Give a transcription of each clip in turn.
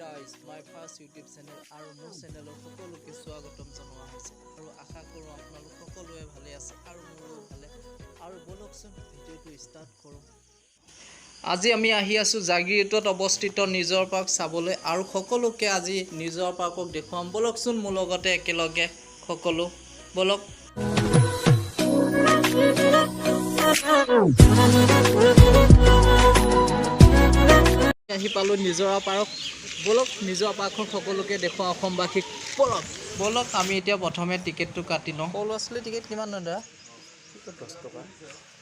guys, my first YouTube channel আৰু মোৰ চেনেলত সকলোকে স্বাগতম জনোৱা হৈছে আৰু আশা কৰোঁ আপোনালোক সকলোৱে ভালে আছে আৰু মোৰো ভালে আৰু বলকচোন ভিডিঅ'টো ষ্টাৰ্ট কৰোঁ। আজি আমি আহি আছোঁ জাগিৰোডত অৱস্থিত নিজৰ পাৰ্ক চাবলৈ আৰু সকলোকে আজি নিজৰ পাৰ্কক দেখুৱাম। বলকচোন মোৰ লগতে একেলগে সকলো বলক। আহি পালোঁ নিজৰা পাৰ্ক। বলক নিজৰা পাৰ্কখন সকলোকে দেখুৱাওঁ অসমবাসীক। বলক বলক আমি এতিয়া প্ৰথমে টিকেটটো কাটি লওঁ। সৰু ল'ৰা ছোৱালীৰ টিকেট কিমান লয় দাদা? 10 টকা।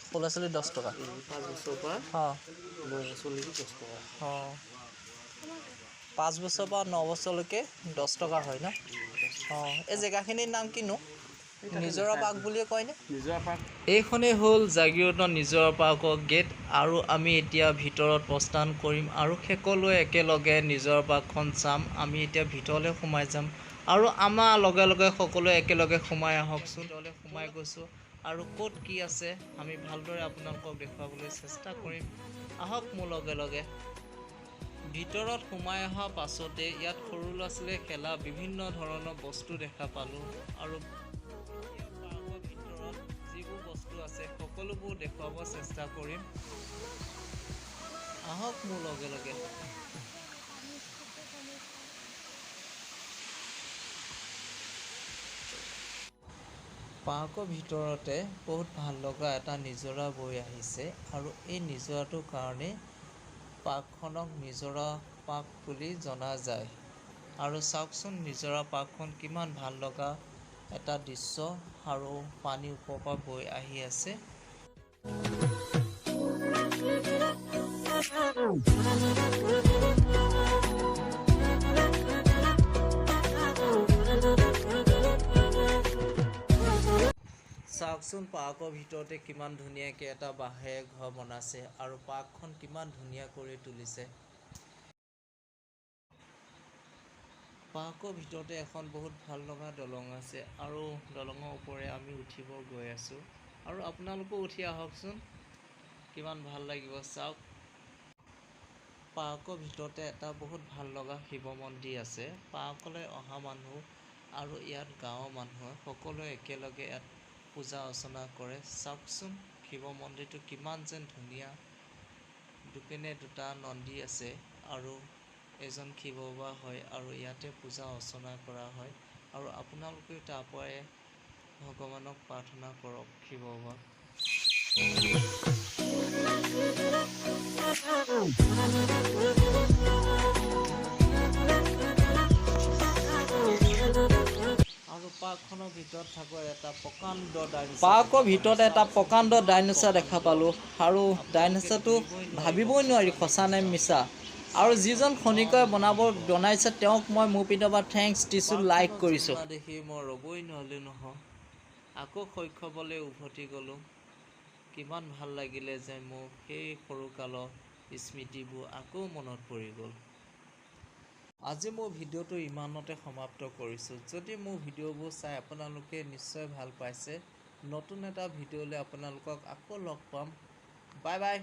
সৰু ল'ৰা ছোৱালী 10 টকা। 5 বছৰৰ পৰা অঁ 9 বছৰলৈকে 10 টকা। অঁ 5 বছৰৰ পৰা 9 বছৰলৈকে 10 টকা হয় ন? অঁ এই জেগাখিনিৰ নাম কিনো? নিজৰা পাৰ্ক বুলিয়ে কয়নে? নিজৰা পাৰ্ক। এইখনেই হ'ল জাগিৰোডৰ নিজৰা পাৰ্কৰ গেট আৰু আমি এতিয়া ভিতৰত প্ৰস্থান কৰিম আৰু সকলোৱে একেলগে নিজৰা পাৰ্কখন চাম। আমি এতিয়া ভিতৰলৈ সোমাই যাম আৰু আমাৰ লগে লগে সকলোৱে একেলগে সোমাই আহকচোন। ভিতৰলৈ সোমাই গৈছোঁ আৰু ক'ত কি আছে আমি ভালদৰে আপোনালোকক দেখুৱাবলৈ চেষ্টা কৰিম। আহক মোৰ লগে লগে। ভিতৰত সোমাই অহাৰ পাছতে ইয়াত সৰু ল'ৰা ছোৱালীয়ে খেলা বিভিন্ন ধৰণৰ বস্তু দেখা পালোঁ আৰু পাৰ্কৰ ভিতৰত যিবোৰ বস্তু আছে সকলোবোৰ দেখুৱাব চেষ্টা কৰিম। আহক মোৰ লগে লগে। পাৰ্কৰ ভিতৰতে বহুত ভাল লগা এটা নিজৰা বৈ আহিছে আৰু এই নিজৰাটোৰ কাৰণে পাৰ্কখনক নিজৰা পাৰ্ক বুলি জনা যায়। আৰু চাওকচোন নিজৰা পাৰ্কখন কিমান ভাল লগা এটা দৃশ্য আৰু পানী ওপৰৰ পৰা বৈ আহি আছে। চাওকচোন পাৰ্কৰ ভিতৰতে কিমান ধুনীয়াকৈ এটা বাঁহেৰে ঘৰ বনাইছে আৰু পাৰ্কখন কিমান ধুনীয়া কৰি তুলিছে। পাৰ্কৰ ভিতৰতে এখন বহুত ভাল লগা দলং আছে আৰু দলঙৰ ওপৰে আমি উঠিব গৈ আছোঁ আৰু আপোনালোকেও উঠি আহকচোন, কিমান ভাল লাগিব চাওক। পাৰ্কৰ ভিতৰতে এটা বহুত ভাল লগা শিৱ মন্দিৰ আছে। পাৰ্কলৈ অহা মানুহ আৰু ইয়াত গাঁৱৰ মানুহে সকলোৱে একেলগে ইয়াত পূজা অৰ্চনা কৰে। চাওকচোন শিৱ মন্দিৰটো কিমান যেন ধুনীয়া। দুপিনে দুটা নন্দী আছে আৰু এজন শিৱ বাবা হয় আৰু ইয়াতে পূজা অৰ্চনা কৰা হয় আৰু আপোনালোকেও তাৰ পৰাই ভগৱানক প্ৰাৰ্থনা কৰক শিৱ বাবাক। আৰু পাৰ্কখনৰ ভিতৰত থকা এটা প্ৰকাণ্ড ডাইনোছৰ। পাৰ্কৰ ভিতৰত এটা প্ৰকাণ্ড ডাইনোছৰ দেখা পালোঁ আৰু ডাইনোছৰটো ভাবিবই নোৱাৰি সঁচা নে মিছা। আৰু যিজন খনিকৰে বনাইছে তেওঁক মই মোৰ পিনৰ পৰা থেংকছ দিছোঁ, লাইক কৰিছোঁ। দেখি মই ৰ'বই নোৱাৰিলোঁ নহয়, আকৌ শৈশৱলৈ উভতি গ'লোঁ। কিমান ভাল লাগিলে যে মোৰ সেই সৰুকালৰ স্মৃতিবোৰ আকৌ মনত পৰি গ'ল। আজি মোৰ ভিডিঅ'টো ইমানতে সমাপ্ত কৰিছোঁ। যদি মোৰ ভিডিঅ'বোৰ চাই আপোনালোকে নিশ্চয় ভাল পাইছে। নতুন এটা ভিডিঅ'লৈ আপোনালোকক আকৌ লগ পাম। Bye bye.